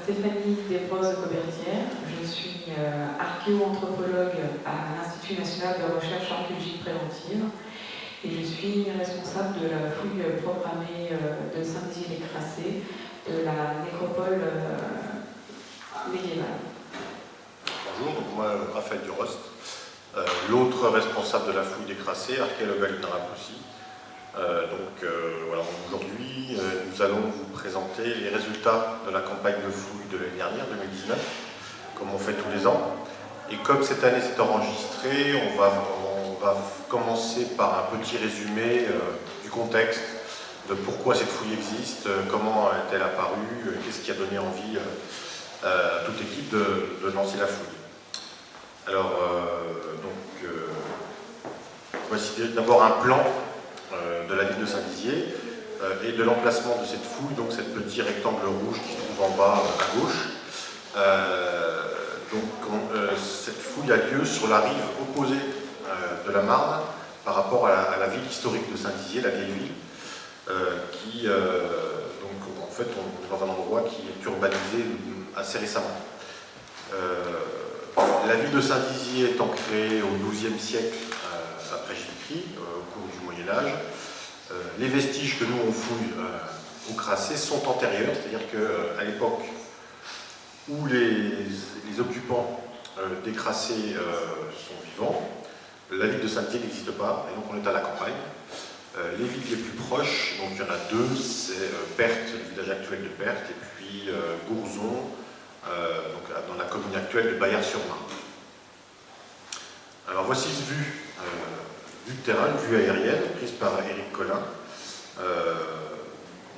Stéphanie Desbrosses-Cobertière. Je suis archéo-anthropologue à l'Institut national de recherche archéologique préventive et je suis responsable de la fouille programmée de Saint-Dizier-les-Crassés de la nécropole médiévale. Bonjour, donc moi Raphaël Durost, l'autre responsable de la fouille des Crassés, archéologue à l'INRAP aussi. Voilà, aujourd'hui nous allons vous présenter les résultats de la campagne de fouille de l'année dernière, 2019, comme on fait tous les ans. Et comme cette année s'est enregistrée, on va commencer par un petit résumé du contexte, de pourquoi cette fouille existe, comment est-elle apparue, qu'est-ce qui a donné envie à toute équipe de lancer la fouille. Alors, voici d'abord un plan de la ville de Saint-Dizier et de l'emplacement de cette fouille, donc cette petit rectangle rouge qui se trouve en bas à gauche. Cette fouille a lieu sur la rive opposée de la Marne par rapport à la ville historique de Saint-Dizier, la vieille ville, en fait on est dans un endroit qui est urbanisé assez récemment. La ville de Saint-Dizier étant créée au XIIe siècle après Jésus-Christ, au cours du Moyen-Âge, les vestiges que nous on fouille au Crassé sont antérieurs, c'est-à-dire qu'à l'époque où les occupants des Crassés sont vivants, la ville de Saint-Dizier n'existe pas, et donc on est à la campagne. Les villes les plus proches, donc il y en a deux, c'est Perthes, le village actuel de Perthes, et puis Gourzon, dans la commune actuelle de Baillard-sur-Marne. Alors voici une vue du terrain, une vue aérienne prise par Éric Collin,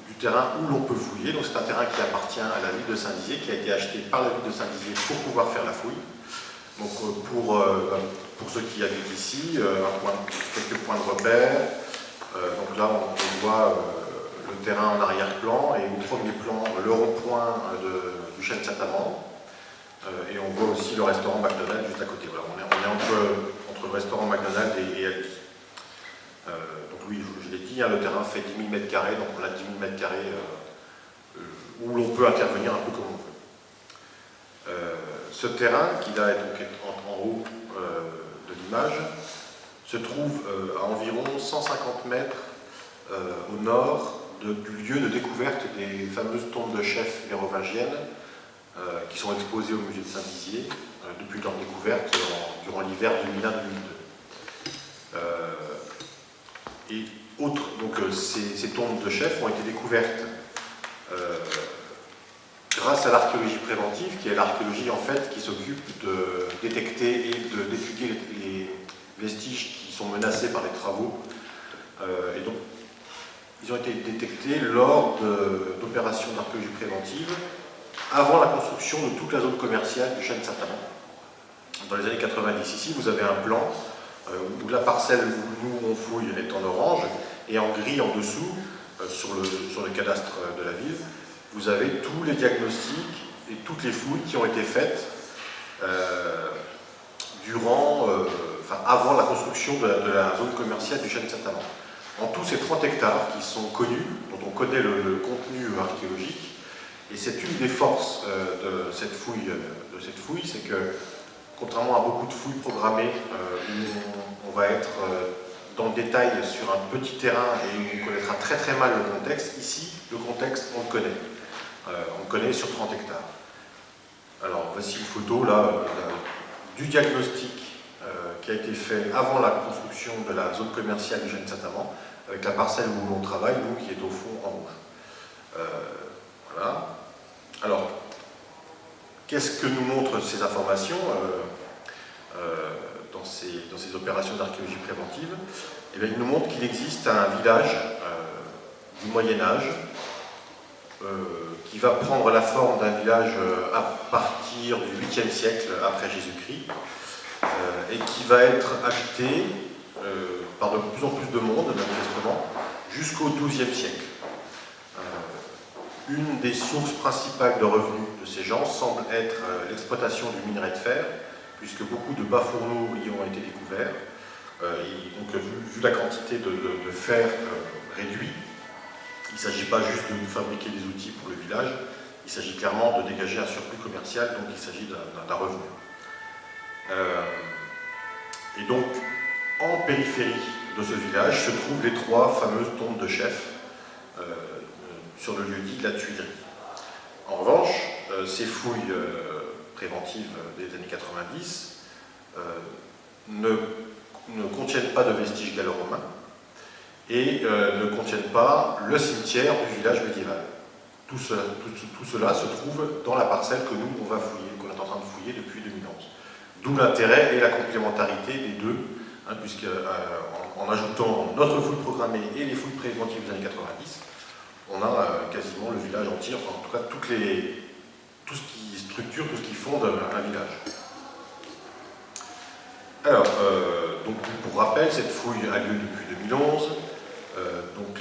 du terrain où l'on peut fouiller. Donc c'est un terrain qui appartient à la ville de Saint-Dizier, qui a été acheté par la ville de Saint-Dizier pour pouvoir faire la fouille. Donc pour ceux qui habitent ici, quelques points de repère. Donc là on voit le terrain en arrière-plan et au premier plan le rond-point du chêne Saint-Amand. Et on voit aussi le restaurant McDonald's juste à côté. Voilà, on est entre le restaurant McDonald's et Aldi. Donc oui, je l'ai dit, le terrain fait 10 000 m², donc on a 10 000 m² où l'on peut intervenir un peu comme on veut. Ce terrain, qui là est donc en haut de l'image, se trouve à environ 150 mètres au nord du lieu de découverte des fameuses tombes de chefs mérovingiennes qui sont exposées au musée de Saint-Dizier depuis leur découverte durant l'hiver 2001-2002. Ces tombes de chefs ont été découvertes grâce à l'archéologie préventive, qui est l'archéologie en fait qui s'occupe de détecter et d'étudier les vestiges qui sont menacés par les travaux. Et donc, ils ont été détectés lors d'opérations d'archéologie préventive avant la construction de toute la zone commerciale du chêne Saint-Amand. Dans les années 90, ici, vous avez un plan où la parcelle où nous on fouille est en orange et en gris en dessous, sur le cadastre de la ville, vous avez tous les diagnostics et toutes les fouilles qui ont été faites avant la construction de la zone commerciale du chêne Saint-Amand. En tout, c'est 30 hectares qui sont connus, dont on connaît le contenu archéologique. Et c'est une des forces de cette fouille, c'est que, contrairement à beaucoup de fouilles programmées, où on va être dans le détail sur un petit terrain et on connaîtra très très mal le contexte, ici, le contexte, on le connaît. On le connaît sur 30 hectares. Alors, voici une photo, là, du diagnostic qui a été fait avant la construction de la zone commerciale du chêne Saint-Amand, avec la parcelle où l'on travaille, nous, qui est au fond en rouge. Voilà. Alors, qu'est-ce que nous montrent ces informations dans ces opérations d'archéologie préventive? Eh bien, ils nous montrent qu'il existe un village du Moyen-Âge qui va prendre la forme d'un village à partir du 8e siècle après Jésus-Christ et qui va être habité par de plus en plus de monde, manifestement, jusqu'au XIIe siècle. Une des sources principales de revenus de ces gens semble être l'exploitation du minerai de fer, puisque beaucoup de bas-fourneaux y ont été découverts. Donc, vu la quantité de fer réduit, il ne s'agit pas juste de fabriquer des outils pour le village, Il s'agit clairement de dégager un surplus commercial, donc il s'agit d'un revenu. Et donc, en périphérie de ce village se trouvent les 3 fameuses tombes de chefs sur le lieu-dit de la Tuilerie. En revanche, ces fouilles préventives des années 90 ne contiennent pas de vestiges gallo-romains et ne contiennent pas le cimetière du village médiéval. Tout cela se trouve dans la parcelle que nous, on va fouiller, qu'on est en train de fouiller depuis 2011. D'où l'intérêt et la complémentarité des deux, hein, puisque en ajoutant notre fouille programmée et les fouilles préventives des années 90, on a quasiment le village entier, enfin en tout cas tout ce qui structure, tout ce qui fonde un village. Alors, donc pour rappel, cette fouille a lieu depuis 2011, donc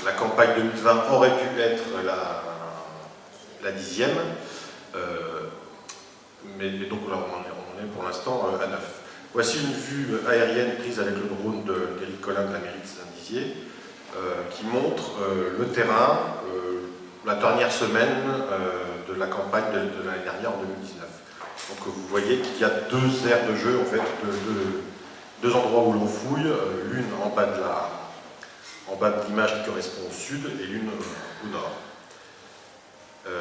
la campagne 2020 aurait pu être la 10e, mais donc là on en est pour l'instant à 9. Voici une vue aérienne prise avec le drone d'Éric Collin de la mairie de Saint-Dizier, qui montre le terrain la dernière semaine de la campagne de l'année dernière, en 2019. Donc vous voyez qu'il y a 2 aires de jeu, en fait, 2 endroits où l'on fouille, l'une en bas de l'image qui correspond au sud et l'une au nord.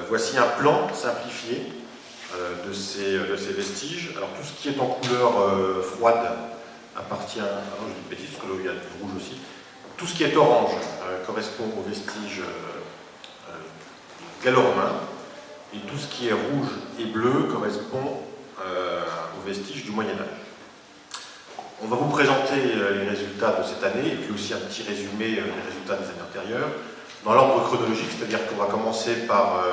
Voici un plan simplifié de ces vestiges. Alors tout ce qui est en couleur froide appartient, non, je dis une bêtise, parce que là il y a du rouge aussi. Tout ce qui est orange correspond aux vestiges gallo-romains, et tout ce qui est rouge et bleu correspond aux vestiges du Moyen-Âge. On va vous présenter les résultats de cette année, et puis aussi un petit résumé des résultats des années antérieures, dans l'ordre chronologique, c'est-à-dire qu'on va commencer par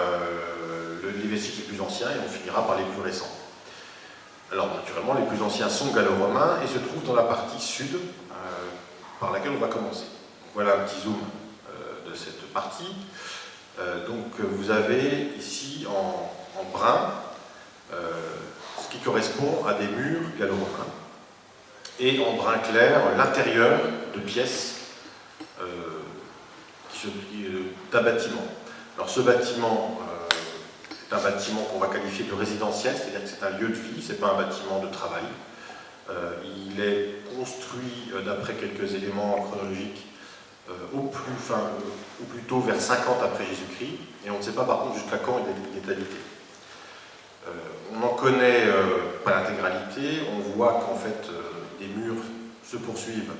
les vestiges les plus anciens, et on finira par les plus récents. Alors naturellement, les plus anciens sont gallo-romains, et se trouvent dans la partie sud, par laquelle on va commencer. Voilà un petit zoom de cette partie. Donc vous avez ici en brun ce qui correspond à des murs gallo-romains, et en brun clair l'intérieur de pièces d'un bâtiment. Alors ce bâtiment est un bâtiment qu'on va qualifier de résidentiel, c'est-à-dire que c'est un lieu de vie, c'est pas un bâtiment de travail. Il est construit d'après quelques éléments chronologiques au plus tôt vers 50 après Jésus-Christ, et on ne sait pas par contre jusqu'à quand il est habité. On n'en connaît pas l'intégralité, on voit qu'en fait des murs se poursuivent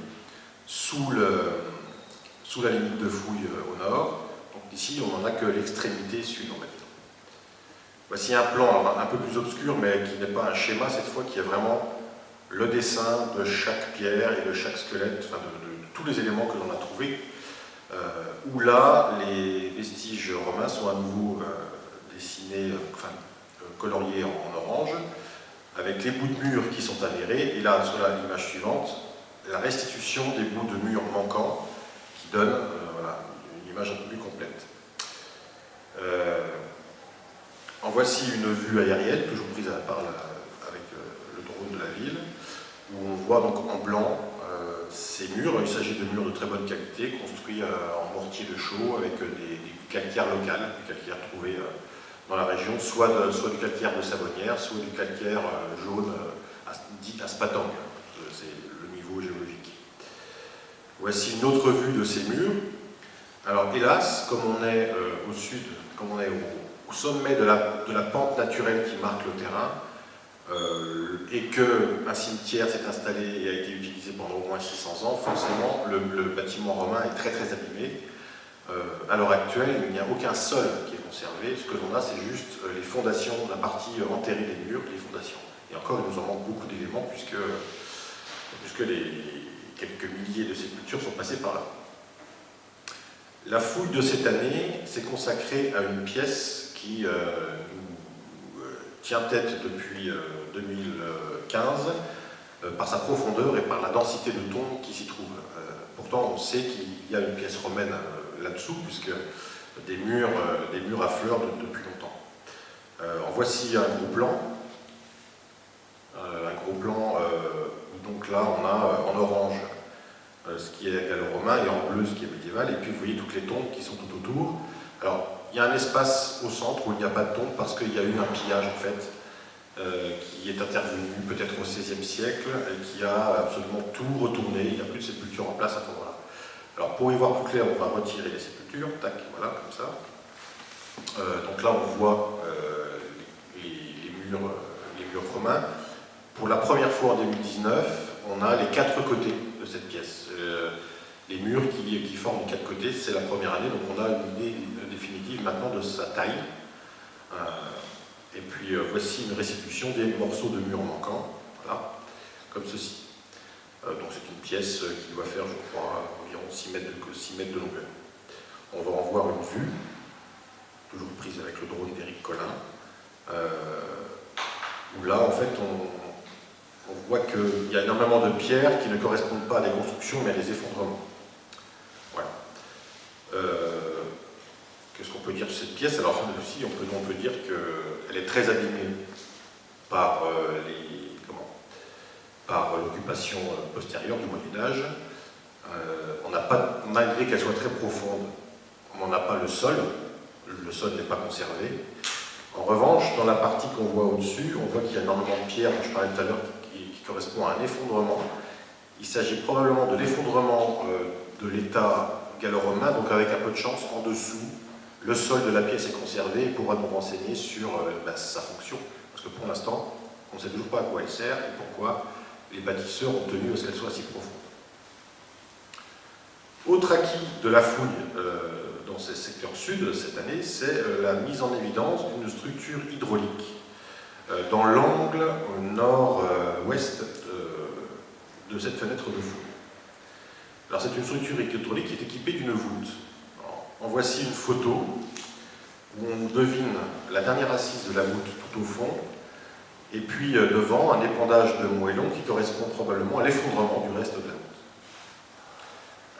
sous la limite de fouille au nord, donc ici on n'en a que l'extrémité sud, on va dire. Voici un plan un peu plus obscur, mais qui n'est pas un schéma cette fois, qui est vraiment le dessin de chaque pierre et de chaque squelette, enfin de tous les éléments que l'on a trouvés, où là, les vestiges romains sont à nouveau dessinés, coloriés en orange, avec les bouts de murs qui sont avérés, et là, sur l'image suivante, la restitution des bouts de murs manquants, qui donne voilà, une image un peu plus complète. En voici une vue aérienne, toujours prise avec le drone de la ville, où on voit donc en blanc ces murs. Il s'agit de murs de très bonne qualité, construits en mortier de chaux, avec des calcaires locales, du calcaire trouvé dans la région, soit du calcaire de Savonnières, soit du calcaire jaune dit Aspatang. C'est le niveau géologique. Voici une autre vue de ces murs. Alors hélas, comme on est au sud, comme on est au sommet de la pente naturelle qui marque le terrain, et qu'un cimetière s'est installé et a été utilisé pendant au moins 600 ans, forcément le bâtiment romain est très très abîmé. À l'heure actuelle, il n'y a aucun sol qui est conservé. Ce que l'on a, c'est juste les fondations, la partie enterrée des murs, les fondations. Et encore, il nous en manque beaucoup d'éléments puisque les quelques milliers de sépultures sont passées par là. La fouille de cette année s'est consacrée à une pièce qui nous tient tête depuis 2015 par sa profondeur et par la densité de tombes qui s'y trouvent. Pourtant, on sait qu'il y a une pièce romaine là-dessous, puisque des murs affleurent depuis longtemps. En voici un gros plan. Où donc là, on a en orange ce qui est gallo-romain et en bleu ce qui est médiéval. Et puis, vous voyez toutes les tombes qui sont tout autour. Alors, il y a un espace au centre où il n'y a pas de tombe parce qu'il y a eu un pillage en fait, qui est intervenu peut-être au XVIe siècle et qui a absolument tout retourné. Il n'y a plus de sépulture en place à ce moment-là. Alors pour y voir plus clair, on va retirer les sépultures, tac, voilà, comme ça. Donc là on voit les murs romains. Pour la première fois en 2019, on a les 4 côtés de cette pièce. Les murs qui forment les 4 côtés, c'est la première année, donc on a une idée définitive maintenant de sa taille. Et puis voici une restitution des morceaux de murs manquants, voilà, comme ceci. Donc c'est une pièce qui doit faire, je crois, environ 6 mètres de longueur. On va en voir une vue, toujours prise avec le drone d'Éric Collin, où là, en fait, on voit qu'il y a énormément de pierres qui ne correspondent pas à des constructions, mais à des effondrements. Voilà. Qu'est-ce qu'on peut dire de cette pièce? Alors, aussi, on peut dire qu'elle est très abîmée par l'occupation postérieure du Moyen-Âge. On n'a pas, malgré qu'elle soit très profonde, on n'a pas le sol n'est pas conservé. En revanche, dans la partie qu'on voit au-dessus, on voit qu'il y a énormément de pierres, dont je parlais tout à l'heure, qui correspond à un effondrement. Il s'agit probablement de l'effondrement de l'État gallo-romain, donc avec un peu de chance, en dessous, le sol de la pièce est conservé et pourra nous renseigner sur sa fonction. Parce que pour l'instant, on ne sait toujours pas à quoi elle sert et pourquoi les bâtisseurs ont tenu à ce qu'elle soit si profonde. Autre acquis de la fouille dans ce secteur sud cette année, c'est la mise en évidence d'une structure hydraulique dans l'angle nord-ouest de cette fenêtre de fouille. Alors c'est une structure hydraulique qui est équipée d'une voûte. Alors, en voici une photo où on devine la dernière assise de la voûte tout au fond, et puis devant un épandage de moellons qui correspond probablement à l'effondrement du reste de la voûte.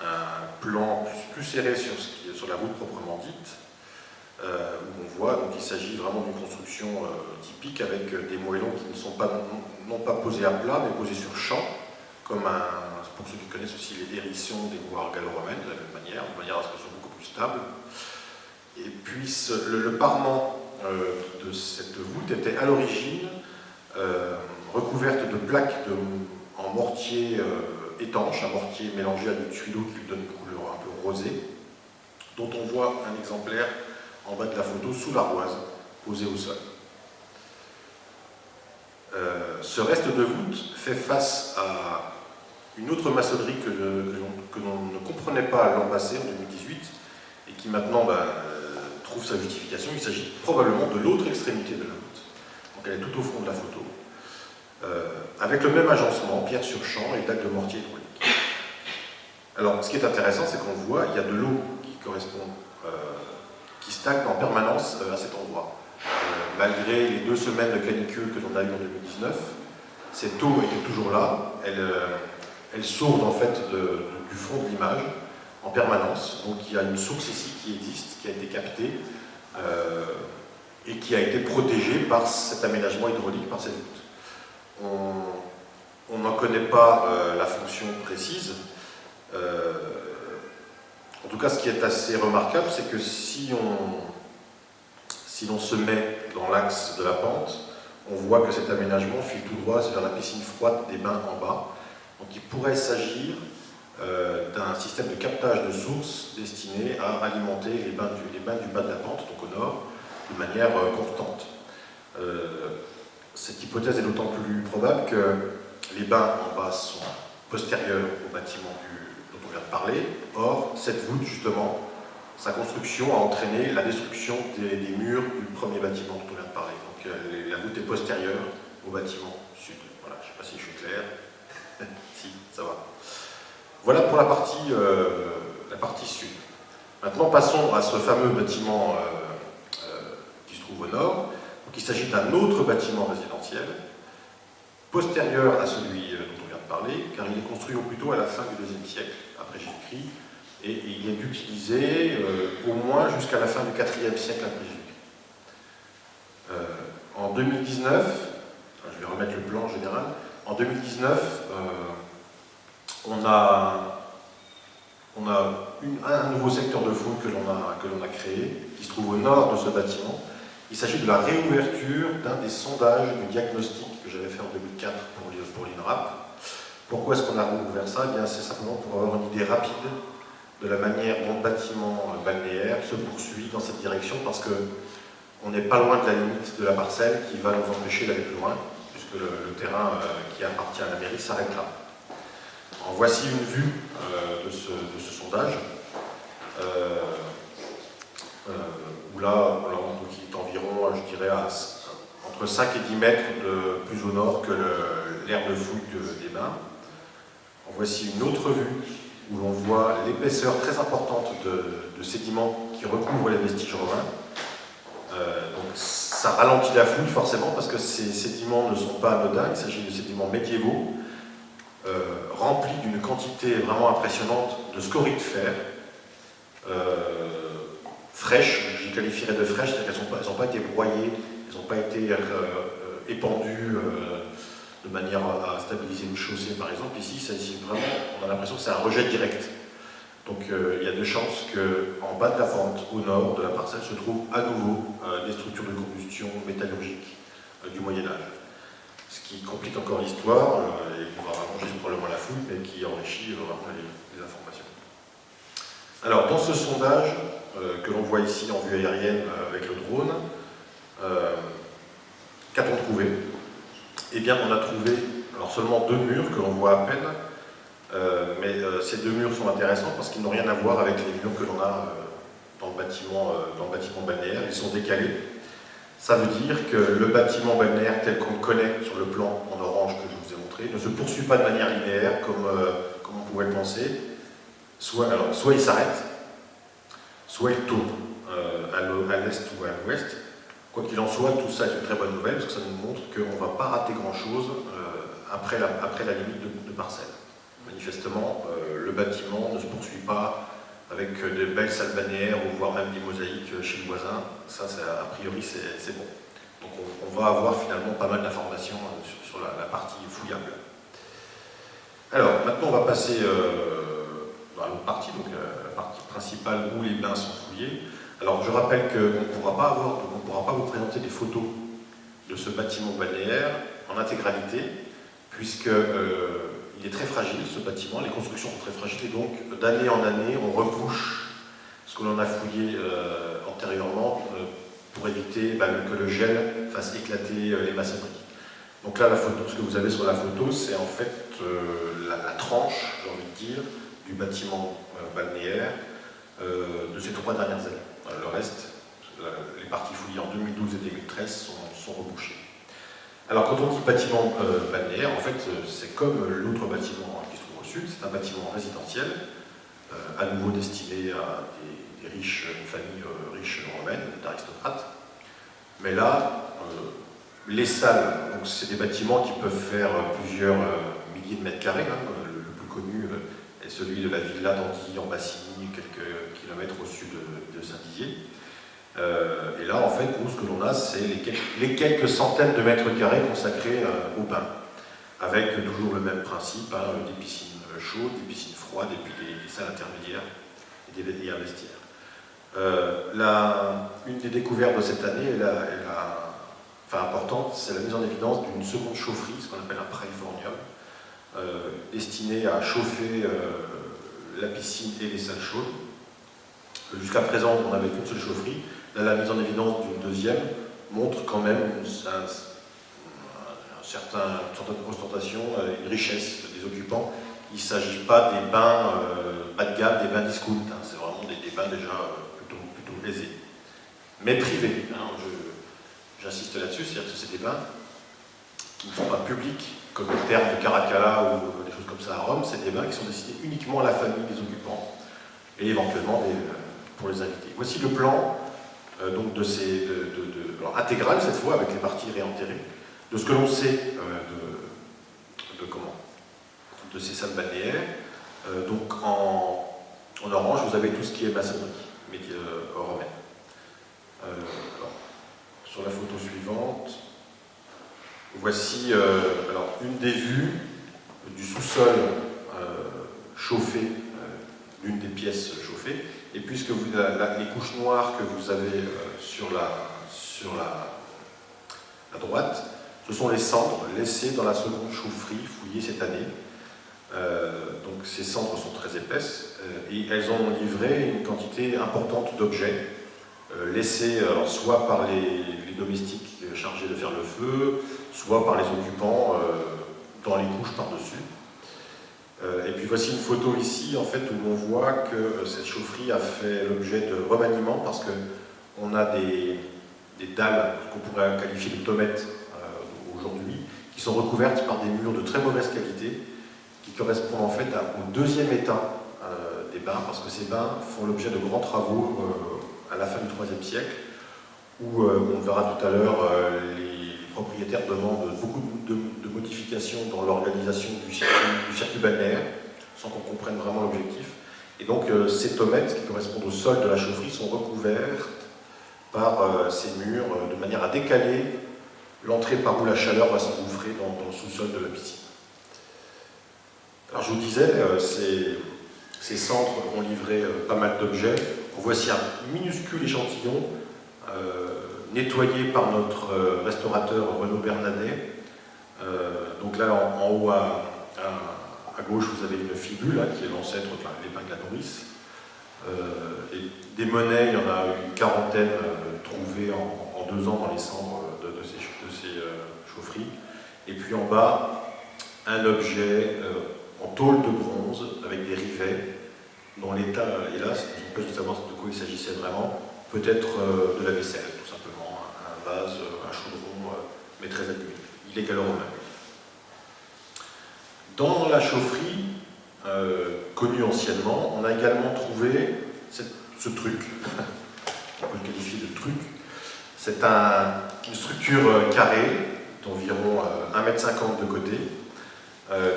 Un plan plus serré sur la voûte proprement dite, où on voit qu'il s'agit vraiment d'une construction typique avec des moellons qui ne sont pas, non pas posés à plat, mais posés sur champ, comme pour ceux qui connaissent aussi les hérissons des mouroirs gallo-romaines, de la même manière, de manière à ce qu'elles soient beaucoup plus stables. Et puis le parement de cette voûte était à l'origine recouverte de plaques en mortier étanche, un mortier mélangé à du tuileau qui lui donne une couleur un peu rosée, dont on voit un exemplaire en bas de la photo sous l'ardoise, posé au sol. Ce reste de voûte fait face à une autre maçonnerie que l'on ne comprenait pas l'an passé, en 2018, et qui maintenant trouve sa justification. Il s'agit probablement de l'autre extrémité de la voûte. Donc elle est tout au fond de la photo. Avec le même agencement, pierre sur champ et dalle de mortier hydraulique. Alors, ce qui est intéressant, c'est qu'on voit, il y a de l'eau qui correspond, qui stagne en permanence à cet endroit. Malgré les 2 semaines de canicule que l'on a eues en 2019, cette eau était toujours là. Elle sourde en fait du fond de l'image en permanence. Donc il y a une source ici qui existe, qui a été captée et qui a été protégée par cet aménagement hydraulique, par cette voûte. On n'en connaît pas la fonction précise. En tout cas, ce qui est assez remarquable, c'est que si l'on se met dans l'axe de la pente, on voit que cet aménagement file tout droit vers la piscine froide des bains en bas. Donc il pourrait s'agir d'un système de captage de sources destiné à alimenter les bains du bas de la pente, donc au nord, de manière constante. Cette hypothèse est d'autant plus probable que les bains en bas sont postérieurs au bâtiment dont on vient de parler. Or, cette voûte, justement, sa construction a entraîné la destruction des murs du premier bâtiment dont on vient de parler. Donc la voûte est postérieure au bâtiment sud. Voilà, je ne sais pas si je suis clair. Si, ça va. Voilà pour la partie sud. Maintenant, passons à ce fameux bâtiment qui se trouve au nord. Donc, il s'agit d'un autre bâtiment résidentiel, postérieur à celui dont on vient de parler, car il est construit au plus tôt à la fin du IIe siècle, après Jésus-Christ, et il est utilisé au moins jusqu'à la fin du IVe siècle après Jésus-Christ. En 2019, je vais remettre le plan général, en 2019, on a un nouveau secteur de fouille que l'on a créé, qui se trouve au nord de ce bâtiment. Il s'agit de la réouverture d'un des sondages du diagnostic que j'avais fait en 2004 pour l'INRAP. Pourquoi est-ce qu'on a rouvert ça? Eh bien, c'est simplement pour avoir une idée rapide de la manière dont le bâtiment balnéaire se poursuit dans cette direction, parce qu'on n'est pas loin de la limite de la parcelle qui va nous empêcher d'aller plus loin, puisque le terrain qui appartient à la mairie s'arrête là. En voici une vue de ce sondage, où là, donc, il est environ, je dirais, entre 5 et 10 mètres plus au nord que l'aire de fouille des bains. En voici une autre vue, où l'on voit l'épaisseur très importante de sédiments qui recouvrent les vestiges romains. Donc ça ralentit la fouille forcément, parce que ces sédiments ne sont pas anodins, il s'agit de sédiments médiévaux, remplis d'une quantité vraiment impressionnante de scories de fer, fraîches, je les qualifierais de fraîches, c'est-à-dire qu'elles n'ont pas été broyées, elles n'ont pas été épandues de manière à stabiliser une chaussée par exemple. Ici, vraiment, on a l'impression que c'est un rejet direct. Donc il y a de chances qu'en bas de la pente, au nord de la parcelle, se trouvent à nouveau des structures de combustion métallurgique du Moyen-Âge. Ce qui complique encore l'histoire, et qui va arranger probablement la fouille, mais qui enrichit vraiment les informations. Alors, dans ce sondage, que l'on voit ici en vue aérienne avec le drone, qu'a-t-on trouvé? Eh bien, on a trouvé alors, seulement 2 murs que l'on voit à peine, mais ces 2 murs sont intéressants parce qu'ils n'ont rien à voir avec les murs que l'on a dans le bâtiment balnéaire. Ils sont décalés. Ça veut dire que le bâtiment balnéaire tel qu'on le connaît sur le plan en orange que je vous ai montré ne se poursuit pas de manière linéaire comme on pourrait le penser. Soit il s'arrête, soit il tourne à l'est ou à l'ouest. Quoi qu'il en soit, tout ça est une très bonne nouvelle parce que ça nous montre qu'on ne va pas rater grand-chose après la limite de parcelle. Manifestement, le bâtiment ne se poursuit pas avec de belles salles balnéaires ou voire même des mosaïques chez le voisin. Ça, a priori, c'est bon. Donc on va avoir finalement pas mal d'informations sur la partie fouillable. Alors, maintenant, on va passer dans l'autre partie, donc la partie principale où les bains sont fouillés. Alors, je rappelle qu'on ne pourra pas vous présenter des photos de ce bâtiment balnéaire en intégralité, puisque il est très fragile, ce bâtiment, les constructions sont très fragiles, et donc d'année en année, on repousse ce que l'on a fouillé antérieurement pour éviter que le gel fasse éclater les maçonneries. Donc là, ce que vous avez sur la photo, c'est en fait la tranche, j'ai envie de dire, du bâtiment balnéaire de ces 3 dernières années. Le reste, les parties fouillées en 2012 et 2013 sont rebouchées. Alors, quand on dit bâtiment balnéaire, en fait, c'est comme l'autre bâtiment qui se trouve au sud, c'est un bâtiment résidentiel, à nouveau destiné à des riches, une famille riche romaine, d'aristocrates. Mais là, les salles, donc c'est des bâtiments qui peuvent faire plusieurs milliers de mètres carrés. Le plus connu est celui de la villa d'Antilly en Bassigny, quelques kilomètres au sud de Saint-Dizier. Et là, en fait, nous, ce que l'on a, c'est les quelques centaines de mètres carrés consacrés au bain, avec toujours le même principe, des piscines chaudes, des piscines froides, et puis des salles intermédiaires et un vestiaire. Une des découvertes de cette année, importante, c'est la mise en évidence d'une seconde chaufferie, ce qu'on appelle un praefornium, destiné à chauffer la piscine et les salles chaudes. Jusqu'à présent, on n'avait qu'une seule chaufferie. Là, la mise en évidence d'une deuxième montre quand même une certaine ostentation, une richesse des occupants. Il ne s'agit pas des bains bas de gamme, des bains discount. C'est vraiment des bains déjà plutôt aisés. Mais privés. J'insiste là-dessus, c'est-à-dire que c'est des bains qui ne sont pas publics, comme le terme de Caracalla ou des choses comme ça à Rome. C'est des bains qui sont destinés uniquement à la famille des occupants et éventuellement pour les invités. Voici le plan donc alors intégral cette fois, avec les parties réenterrées, de ce que l'on sait de ces salles balnéaires. Donc en orange, vous avez tout ce qui est maçonnerie romaine. Sur la photo suivante, voici une des vues du sous-sol chauffé l'une des pièces chauffées. Et puisque les couches noires que vous avez sur la droite, ce sont les cendres laissées dans la seconde chaufferie fouillée cette année. Donc ces cendres sont très épaisses et elles ont livré une quantité importante d'objets laissés soit par les domestiques chargés de faire le feu, soit par les occupants dans les couches par-dessus. Et puis voici une photo ici en fait où on voit que cette chaufferie a fait l'objet de remaniements parce qu'on a des dalles qu'on pourrait qualifier de tomettes aujourd'hui, qui sont recouvertes par des murs de très mauvaise qualité, qui correspondent en fait au deuxième état des bains, parce que ces bains font l'objet de grands travaux à la fin du IIIe siècle, où on verra tout à l'heure, les propriétaires demandent beaucoup de modifications dans l'organisation du circuit balnéaire, sans qu'on comprenne vraiment l'objectif. Et donc ces tomettes, qui correspondent au sol de la chaufferie, sont recouvertes par ces murs de manière à décaler l'entrée par où la chaleur va s'engouffrer dans le sous-sol de la piscine. Alors je vous disais, ces centres ont livré pas mal d'objets. Voici un minuscule échantillon nettoyé par notre restaurateur Renaud Bernadet. Donc là, en haut à gauche, vous avez une fibule qui est l'ancêtre de l'épingle à nourrice. Et des monnaies, il y en a une quarantaine trouvées en 2 ans dans les cendres de ces chaufferies. Et puis en bas, un objet en tôle de bronze avec des rivets, dont l'état, hélas, nous empêche de savoir de quoi il s'agissait vraiment, peut-être de la vaisselle, tout simplement, un vase, un chaudron, mais très abîmé. Il est gallo-romain. Dans la chaufferie, connue anciennement, on a également trouvé ce truc, on peut le qualifier de truc. C'est une structure carrée d'environ 1,50 m de côté,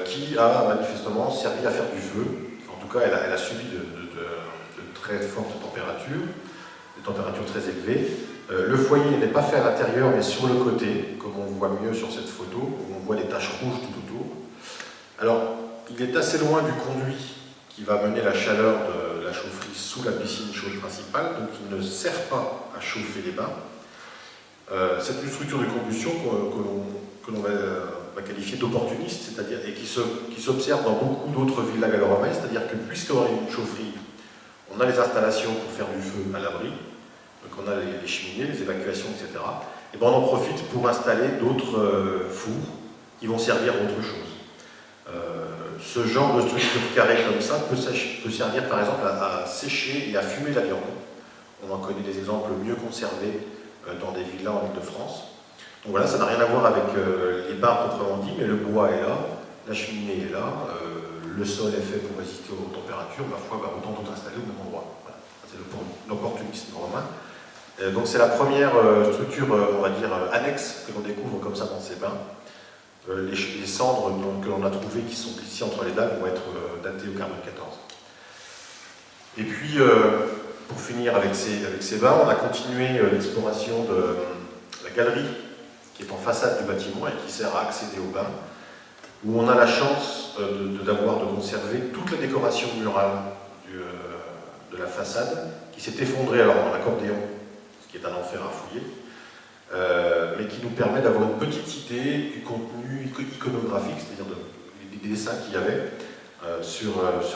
qui a manifestement servi à faire du feu. En tout cas, elle a subi de très fortes températures, des températures très élevées. Le foyer n'est pas fait à l'intérieur, mais sur le côté, comme on voit mieux sur cette photo, où on voit des taches rouges tout autour. Alors, il est assez loin du conduit qui va mener la chaleur de la chaufferie sous la piscine chaude principale, donc il ne sert pas à chauffer les bains. C'est une structure de combustion que l'on va qualifier d'opportuniste, c'est-à-dire et qui s'observe dans beaucoup d'autres villas gallo-romaines, c'est-à-dire que puisqu'on a une chaufferie, on a les installations pour faire du feu à l'abri, donc on a les cheminées, les évacuations, etc. Et ben on en profite pour installer d'autres fours qui vont servir à autre chose. Ce genre de structure carrée comme ça peut servir par exemple à sécher et à fumer la viande. On en connaît des exemples mieux conservés dans des villas en Île-de-France. Donc voilà, ça n'a rien à voir avec les bains proprement dit, mais le bois est là, la cheminée est là, le sol est fait pour résister aux températures, ma foi, autant tout installer au même endroit. Voilà. C'est l'opportunisme romain. Donc c'est la première structure, on va dire, annexe que l'on découvre comme ça dans ces bains. Les cendres que l'on a trouvées qui sont ici entre les dalles vont être datées au carbone 14. Et puis, pour finir avec ces bains, on a continué l'exploration de la galerie qui est en façade du bâtiment et qui sert à accéder aux bains, où on a la chance d'avoir de conserver toute la décoration murale de la façade qui s'est effondrée alors en accordéon, ce qui est un enfer à fouiller, mais qui nous permet d'avoir une petite idée du contenu iconographique, c'est-à-dire des dessins qu'il y avait sur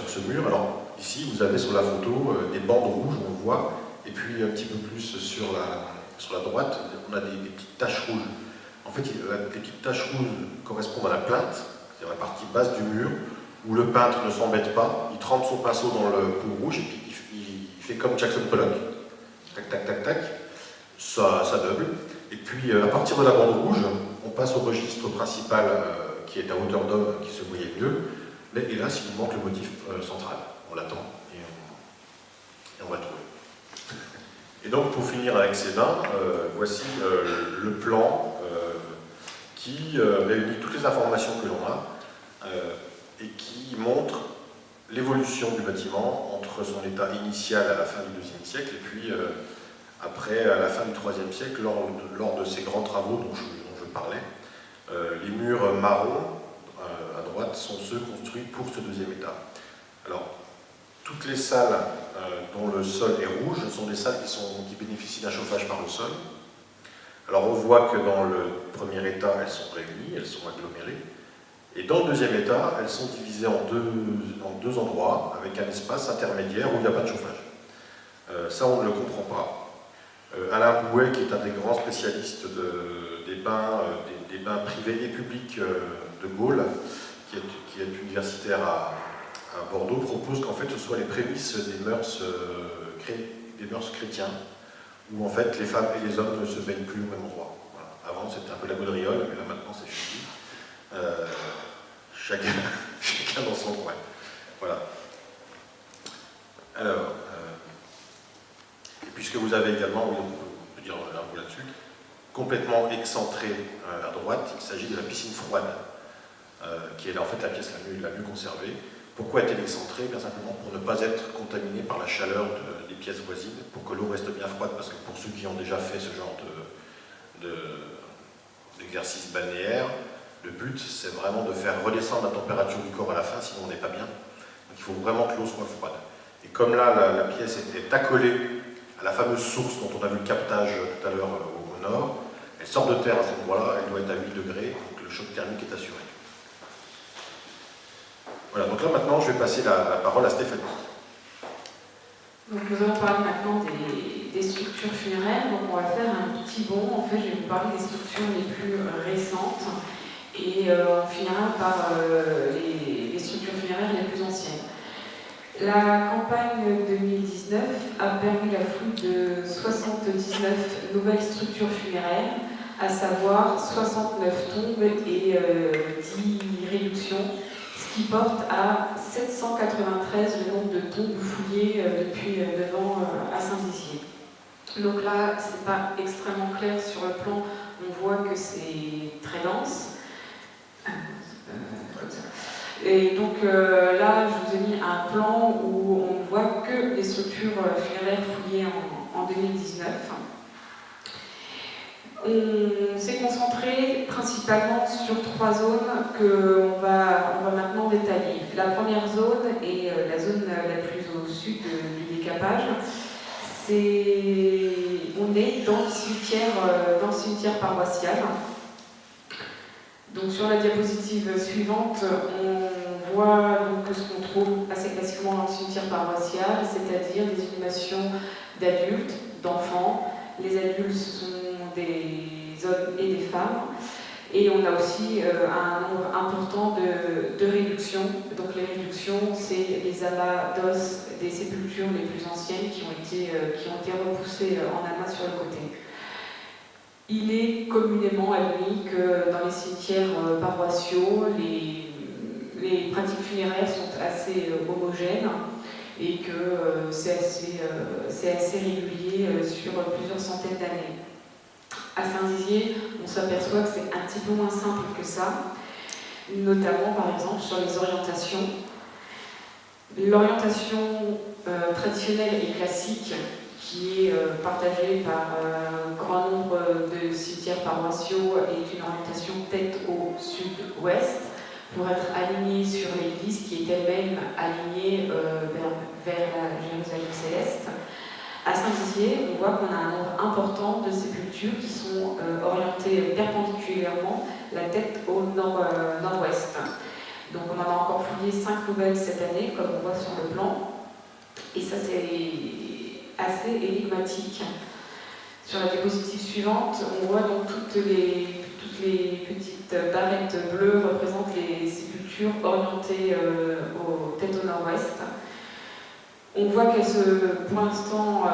ce mur. Alors ici, vous avez sur la photo des bandes rouges, on le voit, et puis un petit peu plus sur la droite, on a des petites taches rouges. En fait, les petites taches rouges correspondent à la plinthe, c'est-à-dire la partie basse du mur, où le peintre ne s'embête pas, il trempe son pinceau dans le pot rouge, et puis il fait comme Jackson Pollock. Tac, tac, tac, tac, ça double. Et puis, à partir de la bande rouge, on passe au registre principal qui est à hauteur d'homme, qui se voyait mieux. Mais hélas, il nous manque le motif central. On l'attend et on va le trouver. Et donc, pour finir avec ces bains, voici le plan qui réunit toutes les informations que l'on a et qui montre l'évolution du bâtiment entre son état initial à la fin du IIe siècle et puis après, à la fin du IIIe siècle, lors de ces grands travaux dont je parlais. Les murs marrons à droite sont ceux construits pour ce deuxième état. Alors, toutes les salles dont le sol est rouge sont des salles qui bénéficient d'un chauffage par le sol. Alors on voit que dans le premier état, elles sont réunies, elles sont agglomérées. Et dans le deuxième état, elles sont divisées en deux endroits, avec un espace intermédiaire où il n'y a pas de chauffage. Ça, on ne le comprend pas. Alain Bouet, qui est un des grands spécialistes des bains privés et publics de Gaulle, qui est universitaire à Bordeaux, propose qu'en fait ce soit les prémices des mœurs chrétiens, où en fait les femmes et les hommes ne se baignent plus au même endroit. Voilà. Avant c'était un peu la gaudriole, mais là maintenant c'est fini. Chacun dans son coin. Voilà. Alors, et puisque vous avez également, oui, on peut dire un mot là-dessus, complètement excentré à droite, il s'agit de la piscine froide, qui est en fait la pièce la mieux conservée. Pourquoi est-elle excentrée? Bien simplement pour ne pas être contaminée par la chaleur des pièces voisines, pour que l'eau reste bien froide, parce que pour ceux qui ont déjà fait ce genre d'exercice balnéaire, le but c'est vraiment de faire redescendre la température du corps à la fin, sinon on n'est pas bien. Donc il faut vraiment que l'eau soit froide. Et comme là la pièce est accolée à la fameuse source dont on a vu le captage tout à l'heure au nord, elle sort de terre à cet endroit-là, elle doit être à 8 degrés, donc le choc thermique est assuré. Voilà, donc là maintenant je vais passer la parole à Stéphanie. Donc nous allons parler maintenant des structures funéraires. Donc on va faire un petit bond. En fait, je vais vous parler des structures les plus récentes et on finira par les structures funéraires les plus anciennes. La campagne 2019 a permis la fouille de 79 nouvelles structures funéraires, à savoir 69 tombes et 10 réductions, ce qui porte à 793 le nombre de tombes fouillées depuis 9 ans à Saint-Dizier. Donc là, c'est pas extrêmement clair sur le plan, on voit que c'est très dense. Et donc là, je vous ai mis un plan où on voit que les structures funéraires fouillées en 2019. On s'est concentré principalement sur 3 zones qu'on va maintenant détailler. La première zone est la zone la plus au sud du décapage. On est dans le cimetière paroissial. Donc sur la diapositive suivante, on voit donc ce qu'on trouve assez classiquement dans le cimetière paroissial, c'est-à-dire des inhumations d'adultes, d'enfants. Les adultes sont des hommes et des femmes. Et on a aussi un nombre important de réductions. Donc les réductions, c'est les amas d'os des sépultures les plus anciennes qui ont été repoussées en amas sur le côté. Il est communément admis que dans les cimetières paroissiaux, les pratiques funéraires sont assez homogènes et que c'est assez régulier sur plusieurs centaines d'années. À Saint-Dizier, on s'aperçoit que c'est un petit peu moins simple que ça, notamment par exemple sur les orientations. L'orientation traditionnelle et classique, qui est partagée par un grand nombre de cimetières paroissiaux, est une orientation tête au sud-ouest, pour être alignée sur l'église qui est elle-même alignée vers la Jérusalem céleste. À Saint-Dizier, on voit qu'on a un nombre important de sépultures qui sont orientées perpendiculairement, la tête au nord-ouest. Donc on en a encore fouillé 5 nouvelles cette année, comme on voit sur le plan. Et ça, c'est assez énigmatique. Sur la diapositive suivante, on voit donc toutes les petites barrettes bleues représentent les sépultures orientées tête au nord-ouest. On voit qu'elles, pour l'instant,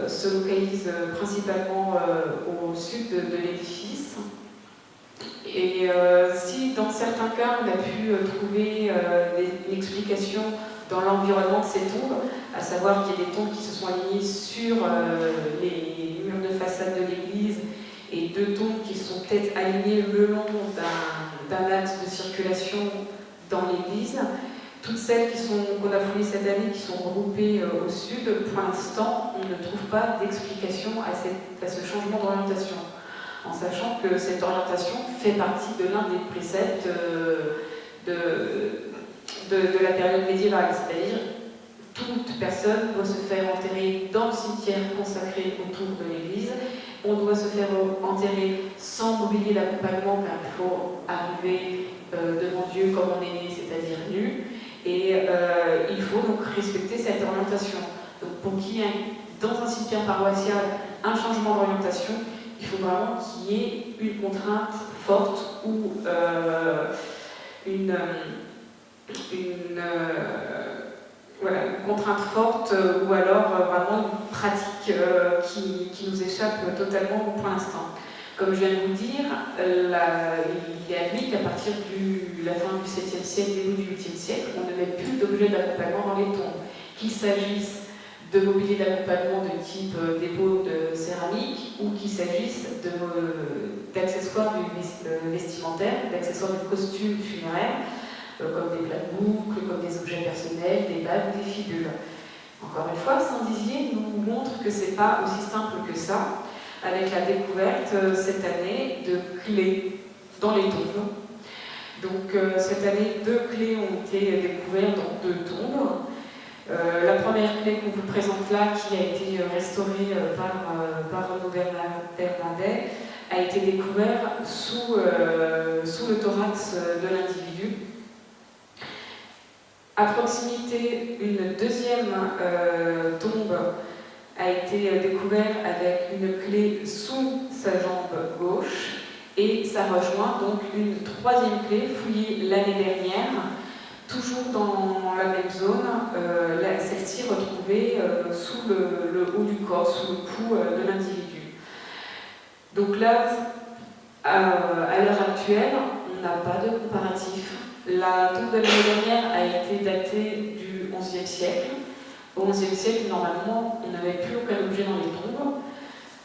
se localisent principalement au sud de l'édifice. Et si dans certains cas on a pu trouver une explication dans l'environnement de ces tombes, à savoir qu'il y a des tombes qui se sont alignées sur les murs de façade de l'église et 2 tombes qui sont peut-être alignées le long d'un axe de circulation dans l'église. Toutes celles qu'on a fouillées cette année, qui sont regroupées au sud, pour l'instant, on ne trouve pas d'explication à ce changement d'orientation, en sachant que cette orientation fait partie de l'un des préceptes de la période médiévale, c'est-à-dire toute personne doit se faire enterrer dans le cimetière consacré autour de l'église. On doit se faire enterrer sans mobilier d'accompagnement, car il faut arriver devant Dieu comme on est né, c'est-à-dire nu. Et il faut donc respecter cette orientation. Donc pour qu'il y ait dans un cimetière paroissial un changement d'orientation, il faut vraiment qu'il y ait une contrainte forte ou voilà, une contrainte forte ou alors vraiment une pratique qui nous échappe totalement pour l'instant. Comme je viens de vous dire, il est admis qu'à partir de la fin du 7e siècle, début du 8e siècle, on ne met plus d'objets d'accompagnement dans les tombes, qu'il s'agisse de mobilier d'accompagnement de type dépôt de céramique ou qu'il s'agisse d'accessoires vestimentaires, d'accessoires du costume funéraire, comme des plats de boucles, comme des objets personnels, des bagues, des fibules. Encore une fois, Saint-Dizier nous montre que ce n'est pas aussi simple que ça, avec la découverte cette année de clés dans les tombes. Donc cette année, 2 clés ont été découvertes dans 2 tombes. La première clé qu'on vous présente là, qui a été restaurée par Renaud Bernardet, a été découverte sous le thorax de l'individu. À proximité, une deuxième tombe a été découverte avec une clé sous sa jambe gauche et ça rejoint donc une 3e clé fouillée l'année dernière, toujours dans la même zone, celle-ci retrouvée sous le haut du corps, sous le cou de l'individu. Donc là, à l'heure actuelle, on n'a pas de comparatif. La tombe de l'année dernière a été datée du XIe siècle. Au XIe siècle, normalement, on n'avait plus aucun objet dans les tombes.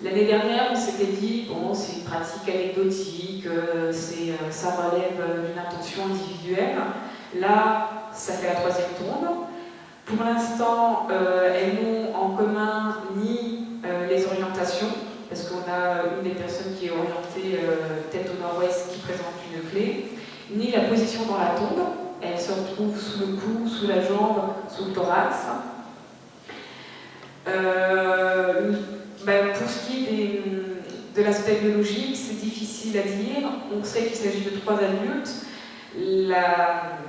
L'année dernière, on s'était dit, bon, c'est une pratique anecdotique, ça relève d'une intention individuelle. Là, ça fait la 3e tombe. Pour l'instant, elles n'ont en commun ni les orientations, parce qu'on a une des personnes qui est orientée tête au nord-ouest qui présente une clé, ni la position dans la tombe. Elle se retrouve sous le cou, sous la jambe, sous le thorax. Pour ce qui est de l'aspect biologique, c'est difficile à dire. On sait qu'il s'agit de 3 adultes. La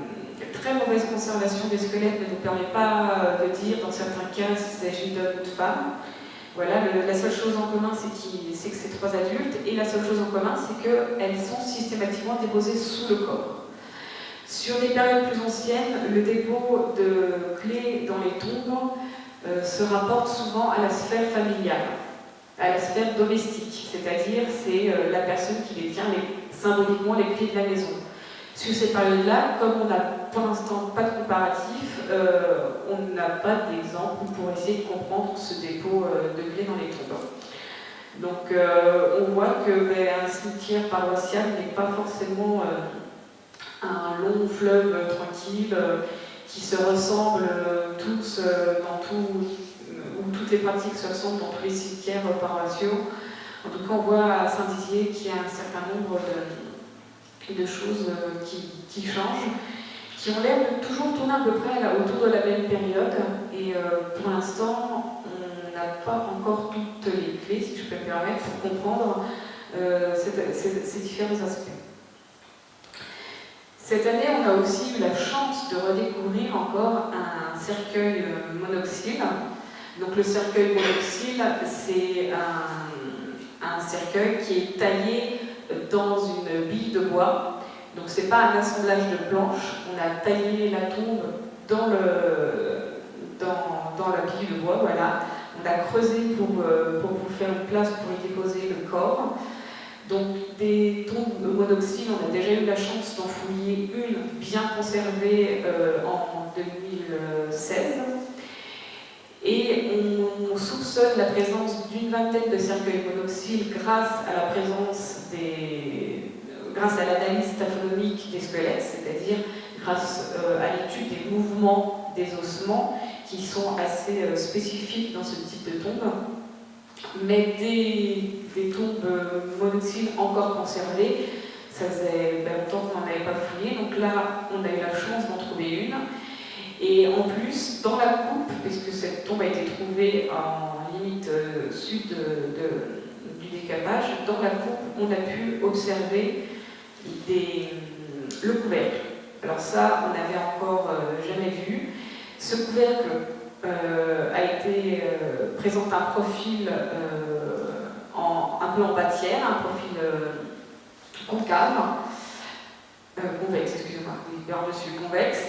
très mauvaise conservation des squelettes ne nous permet pas de dire dans certains cas s'il s'agit d'hommes ou de femmes. Voilà, la seule chose en commun, c'est que c'est 3 adultes, et la seule chose en commun, c'est qu'elles sont systématiquement déposées sous le corps. Sur des périodes plus anciennes, le dépôt de clés dans les tombes se rapporte souvent à la sphère familiale, à la sphère domestique, c'est-à-dire c'est la personne qui détient symboliquement les clés de la maison. Sur ces périodes-là, comme on n'a pour l'instant pas de comparatif, on n'a pas d'exemple pour essayer de comprendre ce dépôt de clés dans les tombes. Donc on voit qu'un cimetière paroissial n'est pas forcément un long fleuve tranquille qui se ressemble tous où toutes les pratiques se ressemblent dans tous les cimetières paroissiaux. En tout cas, on voit à Saint-Dizier qu'il y a un certain nombre de choses qui changent, qui ont l'air de toujours tourner à peu près autour de la même période. Et pour l'instant, on n'a pas encore toutes les clés, si je peux me permettre, pour comprendre ces différents aspects. Cette année, on a aussi eu la chance de redécouvrir encore un cercueil monoxyle. Donc le cercueil monoxyle, c'est un cercueil qui est taillé dans une bille de bois. Donc c'est pas un assemblage de planches, on a taillé la tombe dans la bille de bois, voilà. On a creusé pour vous faire une place pour y déposer le corps. Donc des tombes monoxyles, on a déjà eu la chance d'en fouiller une bien conservée en 2016. Et on soupçonne la présence d'une vingtaine de cercueils monoxyles grâce à l'analyse taphonomique des squelettes, c'est-à-dire grâce à l'étude des mouvements des ossements qui sont assez spécifiques dans ce type de tombe. Mais des tombes monoxyles encore conservées, ça faisait longtemps qu'on n'en avait pas fouillé, donc là on a eu la chance d'en trouver une. Et en plus, dans la coupe puisque cette tombe a été trouvée en limite sud du décapage. Dans la coupe, on a pu observer le couvercle. Alors ça, on n'avait encore jamais vu. Ce couvercle présente un profil un peu en bas de tiers, un profil concave, convexe, excusez-moi, par-dessus convexe.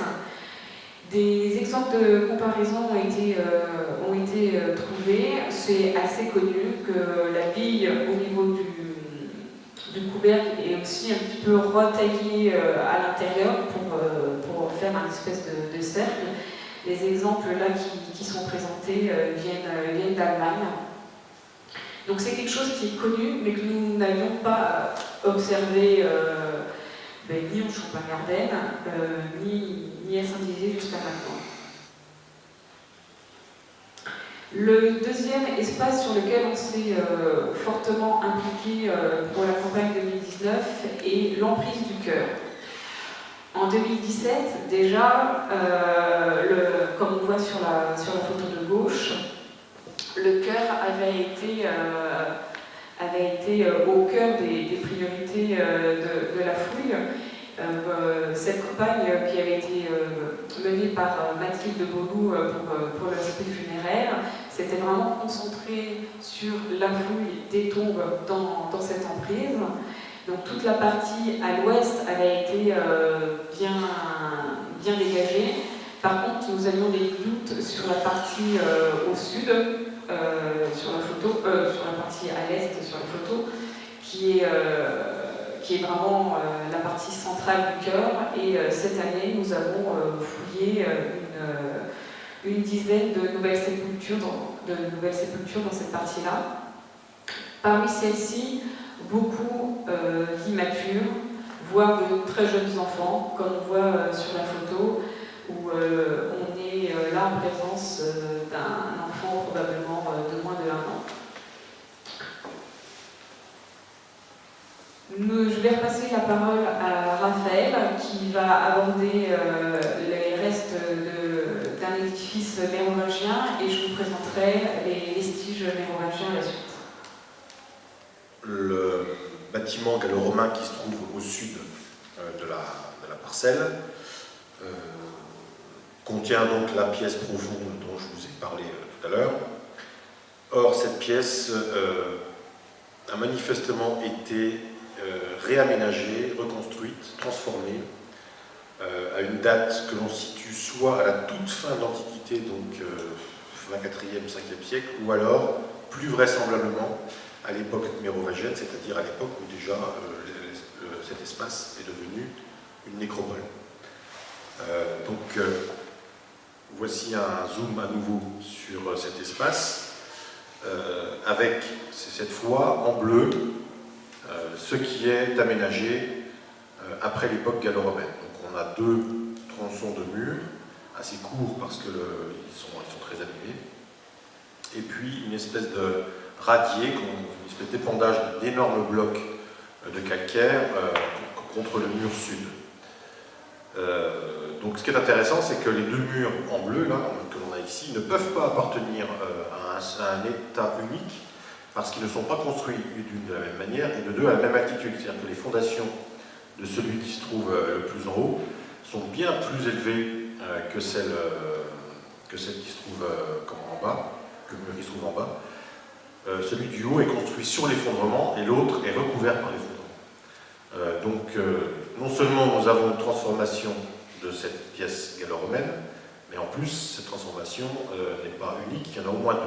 Des exemples de comparaison ont été trouvés. C'est assez connu que la bille au niveau du couvercle est aussi un petit peu retaillée à l'intérieur pour faire un espèce de cercle. Les exemples là qui sont présentés viennent d'Allemagne. Donc c'est quelque chose qui est connu, mais que nous n'avions pas observé ni en Champagne-Ardenne, ni à Saint-Dizier jusqu'à maintenant. Le deuxième espace sur lequel on s'est fortement impliqué pour la campagne 2019 est l'emprise du cœur. En 2017, déjà, comme on voit sur la photo de gauche, le cœur avait été au cœur des priorités de la fouille. Cette campagne qui avait été menée par Mathilde Beauloup pour l'aspect funéraire s'était vraiment concentrée sur la fouille des tombes dans cette emprise. Donc toute la partie à l'ouest avait été bien dégagée. Par contre, nous avions des doutes sur la partie au sud, sur la partie à l'est sur la photo, qui est vraiment la partie centrale du cœur. Et cette année, nous avons fouillé une dizaine de nouvelles sépultures dans cette partie-là. Parmi celles-ci, beaucoup d'immatures, voire de très jeunes enfants, comme on voit sur la photo, où on est là en présence d'un enfant probablement de moins de 1 an. Je vais repasser la parole à Raphaël, qui va aborder les restes d'un édifice mérovingien, et je vous présenterai les vestiges mérovingiens à la suite. Le bâtiment gallo-romain qui se trouve au sud de la parcelle contient donc la pièce profonde dont je vous ai parlé tout à l'heure. Or, cette pièce a manifestement été réaménagée, reconstruite, transformée à une date que l'on situe soit à la toute fin de l'Antiquité, donc 4e, 5e siècle, ou alors, plus vraisemblablement, à l'époque mérovingienne, c'est-à-dire à l'époque où déjà cet espace est devenu une nécropole. Voici un zoom à nouveau sur cet espace, avec cette fois en bleu ce qui est aménagé après l'époque gallo-romaine. Donc on a 2 tronçons de murs, assez courts parce qu'ils sont très abîmés, et puis une espèce de radier, une espèce d'épandage d'énormes blocs de calcaire contre le mur sud. Donc ce qui est intéressant, c'est que les 2 murs en bleu là, que l'on a ici ne peuvent pas appartenir à un état unique, parce qu'ils ne sont pas construits d'une de la même manière et de 2 à la même altitude. C'est-à-dire que les fondations de celui qui se trouve le plus en haut sont bien plus élevées que celles qui se trouve en bas, que le mur qui se trouve en bas. Celui du haut est construit sur l'effondrement et l'autre est recouvert par l'effondrement. Non seulement nous avons une transformation de cette pièce gallo-romaine, mais en plus, cette transformation n'est pas unique, il y en a au moins 2.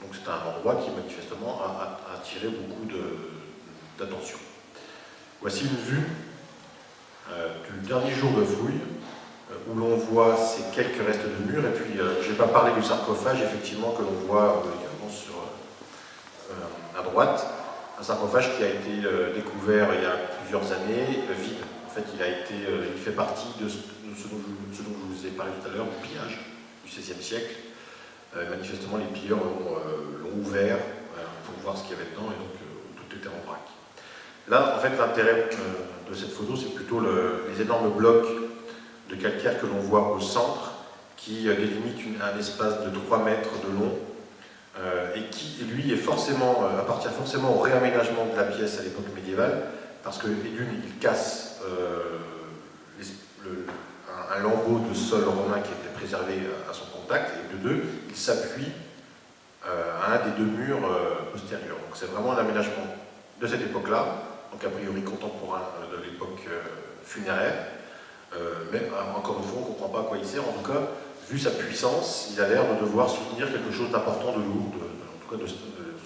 Donc c'est un endroit qui manifestement a attiré beaucoup d'attention. Voici une vue du dernier jour de fouille, où l'on voit ces quelques restes de murs, et puis je n'ai pas parlé du sarcophage, effectivement, que l'on voit également à droite, un sarcophage qui a été découvert il y a plusieurs années, vide. En fait, il fait partie de ce dont je vous ai parlé tout à l'heure, du pillage du XVIe siècle. Manifestement, les pilleurs l'ont ouvert pour voir ce qu'il y avait dedans, et donc tout était en vrac. Là, en fait, l'intérêt de cette photo, c'est plutôt les énormes blocs de calcaire que l'on voit au centre, qui délimite un espace de 3 mètres de long et qui, lui, appartient forcément au réaménagement de la pièce à l'époque médiévale, parce que, d'une, il casse un lambeau de sol romain qui était préservé à son contact, et de deux, il s'appuie à un des deux murs postérieurs. Donc c'est vraiment un aménagement de cette époque-là, donc a priori contemporain de l'époque funéraire, mais encore une fois, on ne comprend pas à quoi il sert. En tout cas, vu sa puissance, il a l'air de devoir soutenir quelque chose d'important, de lourd, en tout cas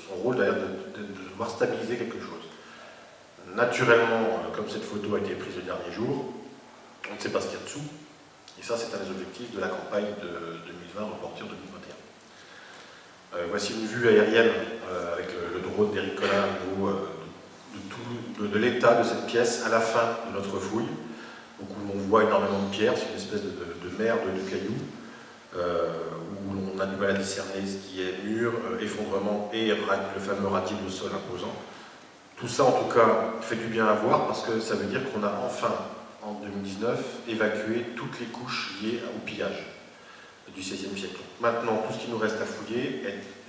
son rôle a l'air de devoir stabiliser quelque chose. Naturellement, comme cette photo a été prise le dernier jour, on ne sait pas ce qu'il y a dessous, et ça c'est un des objectifs de la campagne de 2020 reportée en 2021. Voici une vue aérienne avec le drone d'Éric Collin au niveau de l'état de cette pièce à la fin de notre fouille. Donc, où on voit énormément de pierres, c'est une espèce de mer de cailloux, où on a du mal à discerner ce qui est mur, effondrement et le fameux radier de sol imposant. Tout ça, en tout cas, fait du bien à voir parce que ça veut dire qu'on a enfin, en 2019, évacué toutes les couches liées au pillage du XVIe siècle. Maintenant, tout ce qui nous reste à fouiller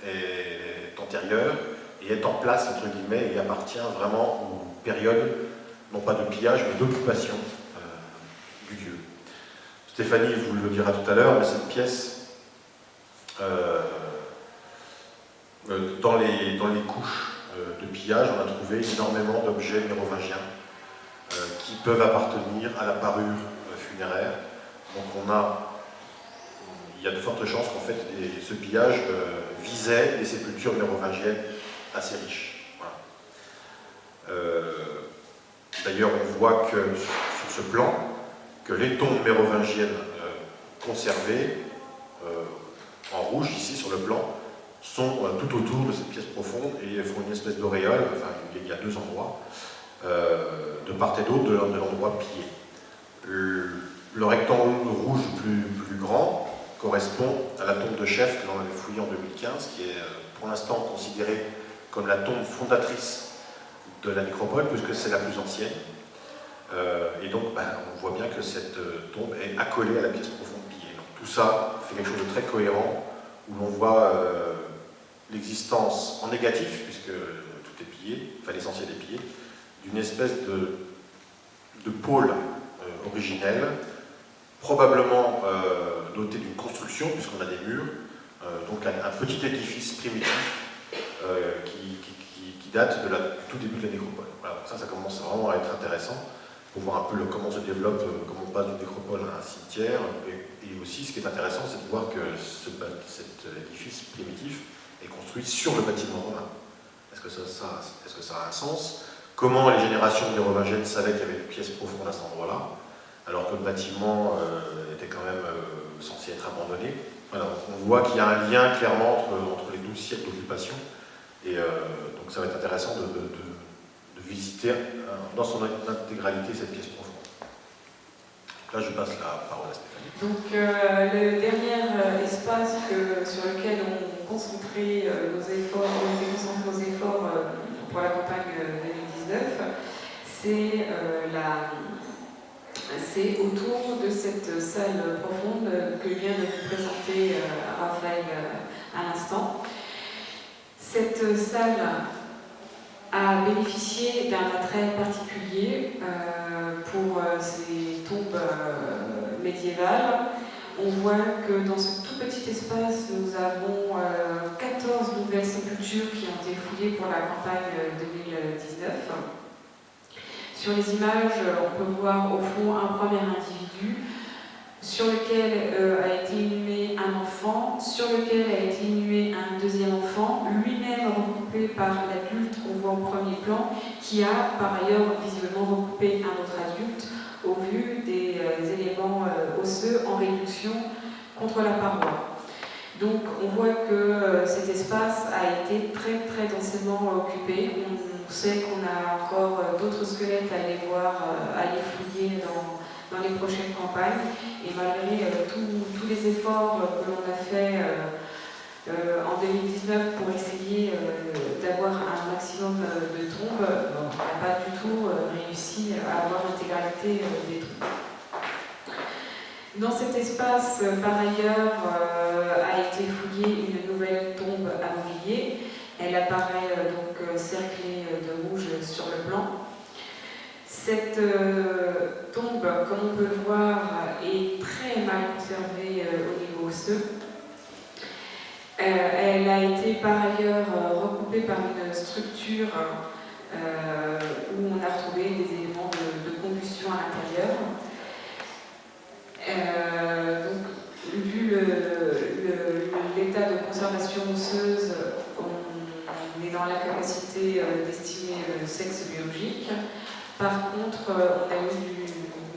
est antérieur et est en place, entre guillemets, et appartient vraiment aux périodes, non pas de pillage, mais d'occupation du lieu. Stéphanie vous le dira tout à l'heure, mais cette pièce, dans les couches de pillage, on a trouvé énormément d'objets mérovingiens qui peuvent appartenir à la parure funéraire. Donc il y a de fortes chances qu'en fait ce pillage visait des sépultures mérovingiennes assez riches. Voilà. D'ailleurs, on voit que sur ce plan, que les tombes mérovingiennes conservées, en rouge ici sur le plan, sont tout autour de cette pièce profonde et font une espèce d'auréole, enfin il y a deux endroits, de part et d'autre de l'endroit pillé. Le rectangle rouge plus grand correspond à la tombe de chef que l'on avait fouillée en 2015, qui est pour l'instant considérée comme la tombe fondatrice de la nécropole, puisque c'est la plus ancienne. Et donc, on voit bien que cette tombe est accolée à la pièce profonde pillée. Donc, tout ça fait quelque chose de très cohérent, où l'on voit l'existence en négatif, puisque tout est pillé, enfin l'essentiel est pillé, d'une espèce de pôle originel, probablement doté d'une construction, puisqu'on a des murs, donc un petit édifice primitif qui date du tout début de la nécropole. Voilà, ça commence vraiment à être intéressant pour voir un peu comment se développe, comment on passe d'une nécropole à un cimetière. Et aussi, ce qui est intéressant, c'est de voir que cet édifice primitif est construit sur le bâtiment romain. Est-ce que ça a un sens? Comment les générations mérovingiennes savaient qu'il y avait une pièce profonde à cet endroit-là, alors que le bâtiment était quand même censé être abandonné? Voilà, on voit qu'il y a un lien clairement entre les 12 siècles d'occupation. Et donc ça va être intéressant de visiter dans son intégralité cette pièce profonde. Là, je passe la parole à Stéphanie. Donc, le dernier espace sur lequel on concentrait nos efforts, pour la campagne 2019, c'est autour de cette salle profonde que vient de vous présenter Raphaël à l'instant. Cette salle a bénéficié d'un attrait particulier pour ces tombes médiévales. On voit que dans ce tout petit espace, nous avons 14 nouvelles sépultures qui ont été fouillées pour la campagne 2019. Sur les images, on peut voir au fond un premier individu sur lequel a été inhumé un enfant, sur lequel a été inhumé un deuxième enfant, lui-même recoupé par l'adulte qu'on voit au premier plan, qui a par ailleurs visiblement recoupé un autre adulte au vu des éléments osseux en réduction contre la paroi. Donc on voit que cet espace a été très très densément occupé. On sait qu'on a encore d'autres squelettes à aller voir, à aller fouiller dans les prochaines campagnes, et malgré tous les efforts que l'on a fait en 2019 pour essayer d'avoir un maximum de tombes, on n'a pas du tout réussi à avoir l'intégralité des tombes. Dans cet espace, par ailleurs, a été fouillée une nouvelle tombe à mobilier. Elle apparaît donc cerclée de rouge sur le plan. Cette tombe, comme on peut le voir, est très mal conservée au niveau osseux. Elle a été par ailleurs recoupée par une structure où on a retrouvé des éléments de combustion à l'intérieur. Donc, vu l'état de conservation osseuse, on est dans la capacité d'estimer le sexe biologique. Par contre, on a eu du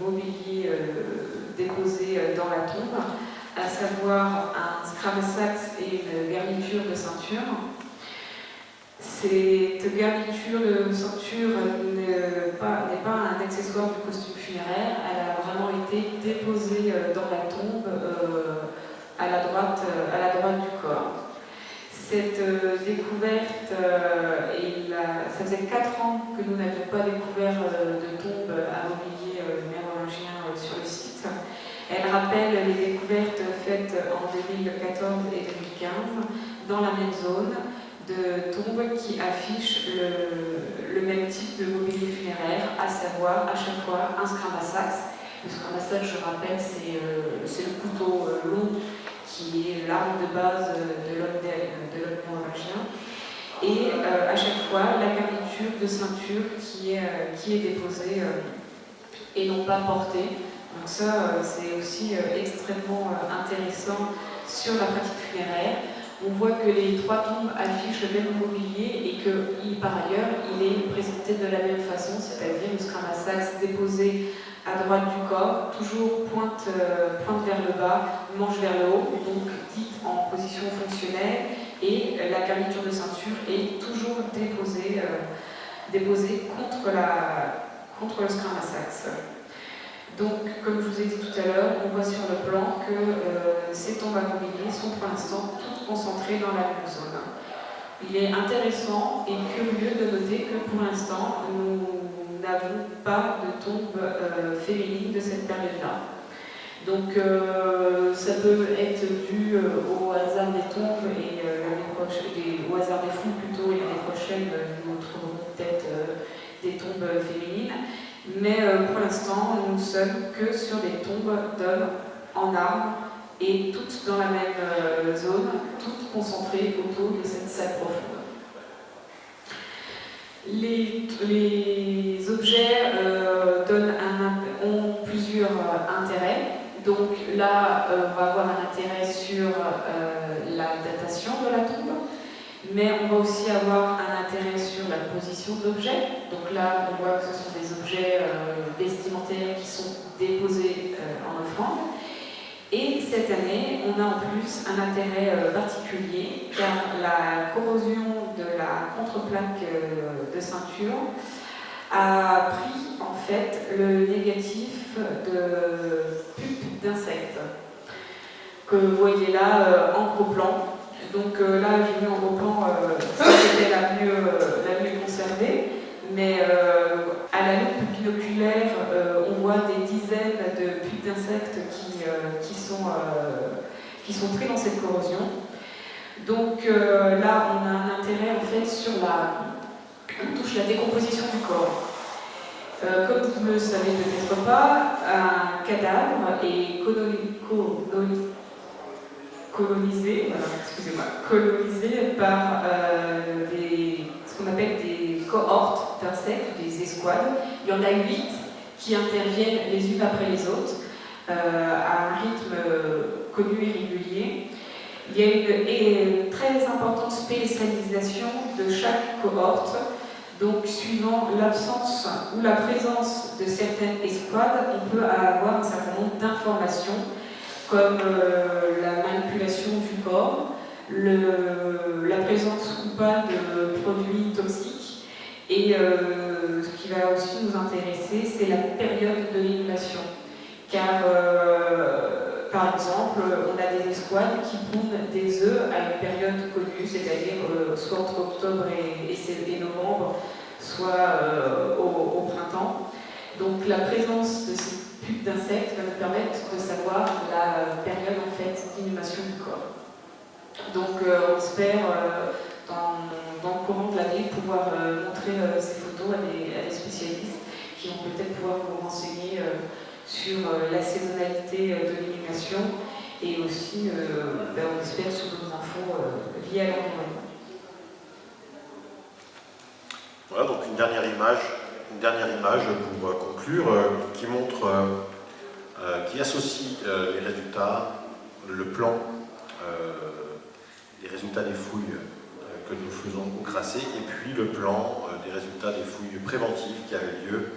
mobilier déposé dans la tombe, à savoir un scramasax et une garniture de ceinture. Cette garniture de ceinture n'est pas un accessoire du costume funéraire, elle a vraiment été déposée dans la tombe à la droite du corps. Cette découverte, ça faisait 4 ans que nous n'avions pas découvert de tombe à mobilier mérolingien sur le site. Elle rappelle les découvertes faites en 2014 et 2015 dans la même zone, de tombes qui affichent le même type de mobilier funéraire, à savoir à chaque fois un scramasax. Le scramasax, je rappelle, c'est le couteau long qui est l'arme de base de l'homme mérolingien. Et à chaque fois, la garniture de ceinture qui est déposée et non pas portée. Donc ça, c'est aussi extrêmement intéressant sur la pratique funéraire. On voit que les 3 tombes affichent le même mobilier et que, par ailleurs, il est présenté de la même façon, c'est-à-dire le scramasax déposé à droite du corps, toujours pointe vers le bas, manche vers le haut, donc dite en position fonctionnelle, et la garniture de ceinture est toujours déposée contre le scramasax. Donc, comme je vous ai dit tout à l'heure, on voit sur le plan que ces tombes à mobilier sont pour l'instant toutes concentrées dans la même zone. Il est intéressant et curieux de noter que pour l'instant, nous n'avons pas de tombe féminine de cette période-là. Donc, ça peut être dû au hasard des tombes et au hasard des fouilles plutôt, et l'année prochaine, nous trouverons peut-être des tombes féminines. Mais pour l'instant, nous ne sommes que sur des tombes d'hommes en armes et toutes dans la même zone, toutes concentrées autour de cette salle profonde. Les objets ont plusieurs intérêts. Donc là, on va avoir un intérêt sur la datation de la tombe, mais on va aussi avoir un intérêt sur la position de l'objet. Donc là, on voit que ce sont des objets vestimentaires qui sont déposés en offrande. Et cette année, on a en plus un intérêt particulier, car la corrosion de la contreplaque de ceinture a pris en fait le négatif de pupes d'insectes, que vous voyez là en gros plan. Donc là, j'ai mis en gros plan c'était la mieux conservée, mais à la loupe binoculaire, on voit des dizaines de pupes d'insectes qui sont pris dans cette corrosion. Donc là, on a un intérêt en fait sur on touche la décomposition du corps. Comme vous ne le savez peut-être pas, un cadavre est colonisé par ce qu'on appelle des cohortes d'insectes, des escouades. Il y en a 8 qui interviennent les unes après les autres à un rythme connu et régulier. Il y a une très importante spécialisation de chaque cohorte. Donc, suivant l'absence ou la présence de certaines escouades, on peut avoir un certain nombre d'informations, comme la manipulation du corps, la présence ou pas de produits toxiques. Et ce qui va aussi nous intéresser, c'est la période de l'inhumation. Car, par exemple, on a des escouades qui pondent des œufs à une période connue, c'est-à-dire soit entre octobre et novembre, soit au printemps. Donc la présence de ces pubs d'insectes va nous permettre de savoir la période en fait d'inhumation du corps. Donc on espère dans le courant de l'année pouvoir montrer ces photos à des spécialistes qui vont peut-être pouvoir vous renseigner sur la saisonnalité de l'inhumation et aussi, on espère, sur d'autres infos liées à l'environnement. Voilà, donc une dernière image pour conclure, qui montre, qui associe les résultats, le plan, les résultats des fouilles que nous faisons au Crassé, et puis le plan des résultats des fouilles préventives qui avaient lieu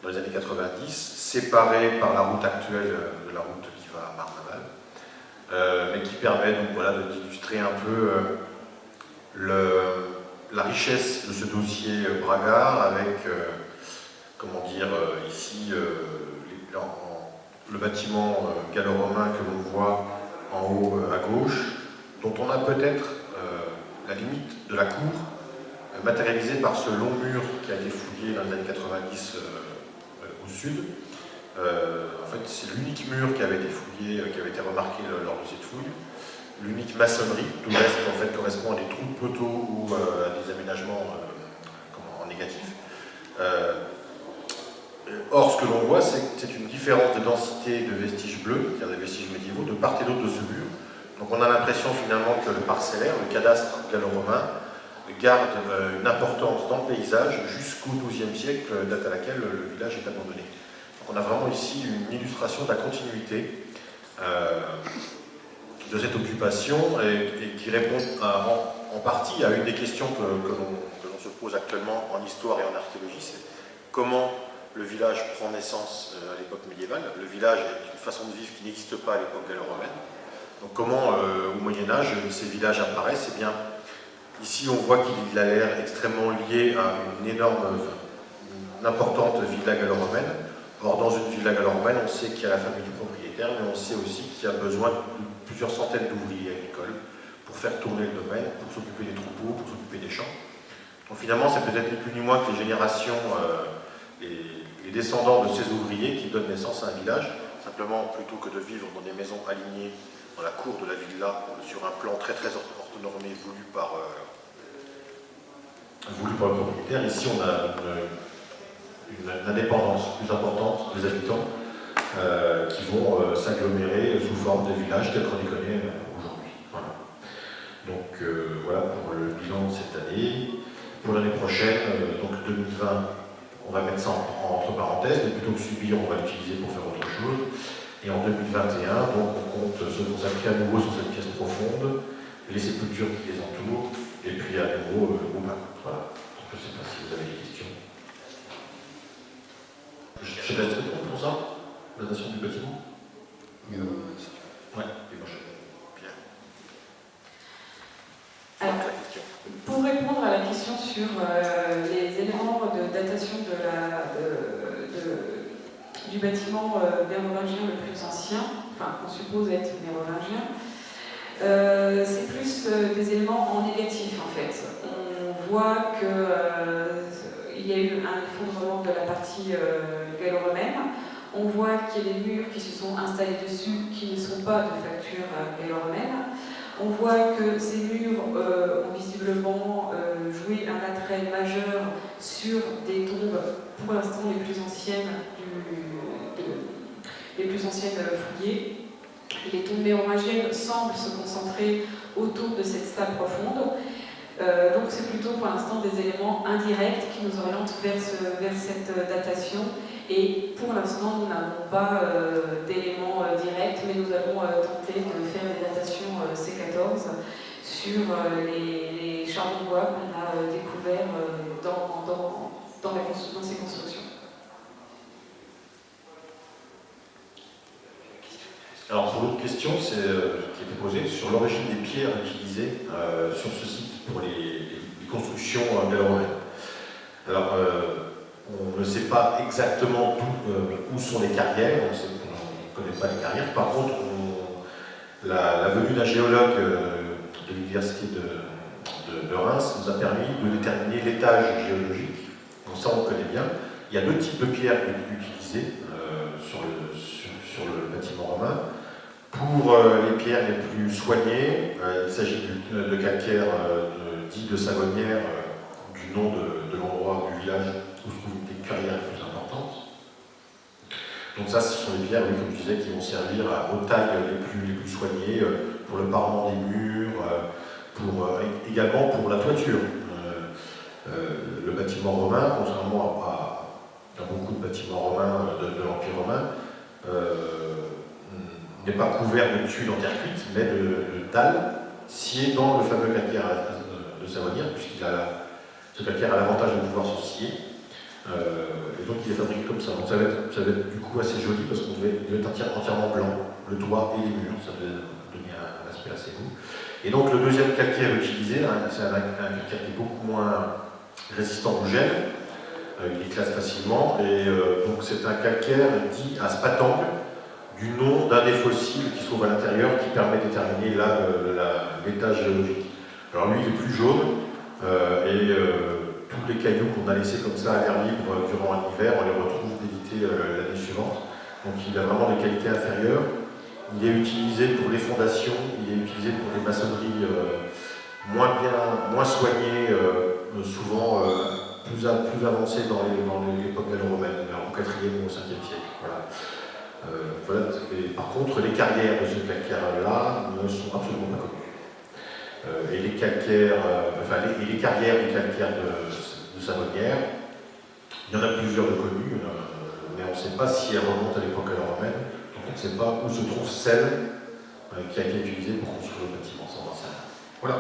dans les années 90, séparés par la route actuelle de la route qui va à Marne-Laval, mais qui permet donc voilà, d'illustrer un peu la richesse de ce dossier Bragard avec, comment dire, ici le bâtiment gallo-romain que l'on voit en haut à gauche, dont on a peut-être la limite de la cour, matérialisée par ce long mur qui a été fouillé dans les années 90 au sud. En fait, c'est l'unique mur qui avait été fouillé, qui avait été remarqué lors de cette fouille. L'unique maçonnerie, tout le reste en fait correspond à des trous de poteaux ou à des aménagements en négatif. Or, ce que l'on voit, c'est une différence de densité de vestiges bleus, c'est-à-dire des vestiges médiévaux, de part et d'autre de ce mur. Donc on a l'impression finalement que le parcellaire, le cadastre gallo-romain, garde une importance dans le paysage jusqu'au XIIe siècle, date à laquelle le village est abandonné. Donc on a vraiment ici une illustration de la continuité de cette occupation et qui répond en partie à une des questions que l'on se pose actuellement en histoire et en archéologie, c'est comment le village prend naissance à l'époque médiévale. Le village est une façon de vivre qui n'existe pas à l'époque gallo-romaine. Donc comment, au Moyen-Âge, ces villages apparaissent? Eh bien, ici on voit qu'il a l'air extrêmement lié à une importante villa gallo-romaine. Or, dans une villa gallo-romaine, on sait qu'il y a la famille du propriétaire, mais on sait aussi qu'il y a besoin de plusieurs centaines d'ouvriers agricoles pour faire tourner le domaine, pour s'occuper des troupeaux, pour s'occuper des champs. Donc finalement, c'est peut-être ni plus ni moins que les générations, les descendants de ces ouvriers qui donnent naissance à un village. Simplement, plutôt que de vivre dans des maisons alignées dans la cour de la villa, sur un plan très très orthonormé voulu par le propriétaire, ici on a une indépendance plus importante des habitants qui vont s'agglomérer sous forme de villages tels qu'on les connaît aujourd'hui. Voilà. Donc voilà pour le bilan de cette année. Pour l'année prochaine, donc 2020, on va mettre ça entre parenthèses, mais plutôt que subir, on va l'utiliser pour faire autre chose. Et en 2021, donc, on compte se consacrer à nouveau sur cette pièce profonde, les sépultures qui les entourent, et puis à nouveau au bain. Voilà. Donc, je ne sais pas si vous avez des questions. Je laisse répondre pour ça, la datation du bâtiment. Oui, et moi je. Bien. Alors, pour répondre à la question sur les éléments de datation du bâtiment mérovingien le plus ancien, enfin qu'on suppose être mérovingien, c'est plus des éléments en négatif en fait. On voit qu'il y a eu un effondrement de la partie gallo-romaine. On voit qu'il y a des murs qui se sont installés dessus qui ne sont pas de facture gallo-romaine. On voit que ces murs ont visiblement joué un attrait majeur sur des tombes, pour l'instant les plus anciennes fouillées. Les tombes mérovingiennes semblent se concentrer autour de cette salle profonde. Donc c'est plutôt pour l'instant des éléments indirects qui nous orientent vers cette datation. Et pour l'instant, nous n'avons pas d'éléments directs, mais nous allons tenter de faire des datations C14 sur les charbons de bois qu'on a découverts dans ces constructions. Alors pour l'autre question, qui était posée sur l'origine des pierres utilisées sur ce site pour les constructions gallo-romaines. Alors on ne sait pas exactement où sont les carrières, on ne connaît pas les carrières. Par contre, la venue d'un géologue de l'université de Reims nous a permis de déterminer l'étage géologique. Donc ça on le connaît bien. Il y a deux types de pierres utilisées sur le bâtiment romain. Pour les pierres les plus soignées, il s'agit de calcaire dit de Savonnières, du nom de l'endroit du village où se trouvent des carrières les plus importantes. Donc ça, ce sont des pierres, oui, comme je disais, qui vont servir aux tailles les plus soignées, pour le parement des murs, également pour la toiture. Le bâtiment romain, contrairement à beaucoup de bâtiments romains de l'Empire romain, n'est pas couvert de tuiles en terre cuite, mais de dalles sciées dans le fameux calcaire de Savonnières, ce calcaire a l'avantage de pouvoir se scier. Et donc il est fabriqué comme ça. Donc ça va être du coup assez joli parce qu'on devait être entièrement blanc, le toit et les murs, ça devait donner un aspect assez beau. Et donc le deuxième calcaire utilisé, c'est un calcaire qui est beaucoup moins résistant au gel, il éclate facilement, et donc c'est un calcaire dit à spatangle, du nom d'un des fossiles qui se trouve à l'intérieur qui permet de déterminer l'état géologique. Alors lui il est plus jaune, tous les cailloux qu'on a laissés comme ça à l'air libre durant l'hiver, on les retrouve d'éviter l'année suivante. Donc il a vraiment des qualités inférieures. Il est utilisé pour les fondations, il est utilisé pour des maçonneries moins soignées, souvent plus avancées dans l'époque gallo-romaine, au 4e ou au 5e siècle. Voilà. Et par contre, les carrières de ce calcaire-là ne sont absolument pas connues. Et les carrières du calcaire de Savonnières, il y en a plusieurs de connus, mais on ne sait pas si elles remontent à l'époque romaine, donc on ne sait pas où se trouve celle qui a été utilisée pour construire le bâtiment, sans en savoir. Voilà.